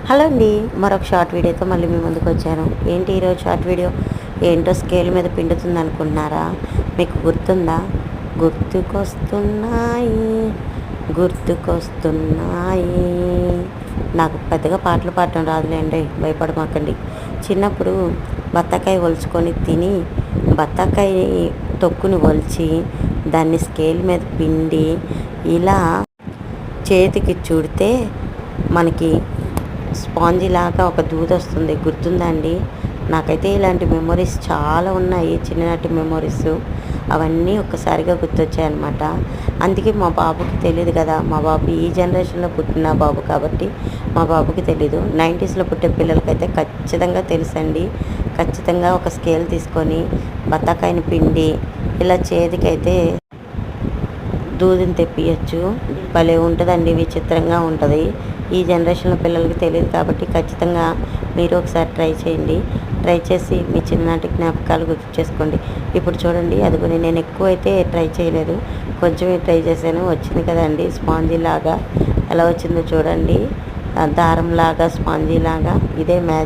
Hello అండి, మరొక short వీడియోతో మళ్ళీ మీ ముందుకు వచ్చాను. ఏంటి ఈరోజు షార్ట్ వీడియో? ఏంటో స్కేల్ మీద పిండుతుంది అనుకుంటున్నారా? మీకు గుర్తుందా? గుర్తుకొస్తున్నాయి, గుర్తుకొస్తున్నాయి. నాకు పెద్దగా పాటలు పాడటం రాదులేండి, భయపడమాకండి. చిన్నప్పుడు బత్తాకాయ ఒలుచుకొని తిని, బత్తాకాయ తొక్కుని ఒలిచి దాన్ని స్కేల్ మీద పిండి ఇలా చేతికి చుడితే మనకి స్పాంజీ లాగా ఒక దూది వస్తుంది. గుర్తుందా అండి? నాకైతే ఇలాంటి మెమొరీస్ చాలా ఉన్నాయి, చిన్ననాటి మెమొరీస్. అవన్నీ ఒక్కసారిగా గుర్తొచ్చాయన్నమాట. అందుకే మా బాబుకి తెలియదు కదా, మా బాబు ఈ జనరేషన్లో పుట్టిన బాబు కాబట్టి మా బాబుకి తెలీదు. 90స్లో పుట్టే పిల్లలకైతే ఖచ్చితంగా తెలుసండి. ఖచ్చితంగా ఒక స్కేల్ తీసుకొని బత్తాకాయని పిండి ఇలా చేతికైతే దూదిని తెప్పియచ్చు. భలే ఉంటుందండి, విచిత్రంగా ఉంటుంది. ఈ జనరేషన్లో పిల్లలకి తెలియదు కాబట్టి ఖచ్చితంగా మీరు ఒకసారి ట్రై చేయండి. ట్రై చేసి మీ చిన్ననాటి జ్ఞాపకాలు గుర్తు చేసుకోండి. ఇప్పుడు చూడండి, అదిగోని నేను ఎక్కువ అయితే ట్రై చేయలేదు, కొంచెమే ట్రై చేశాను. వచ్చింది కదండి స్పాంజీ లాగా. ఎలా వచ్చిందో చూడండి, దారం లాగా, స్పాంజీ లాగా. ఇదే మ్యాజిక్.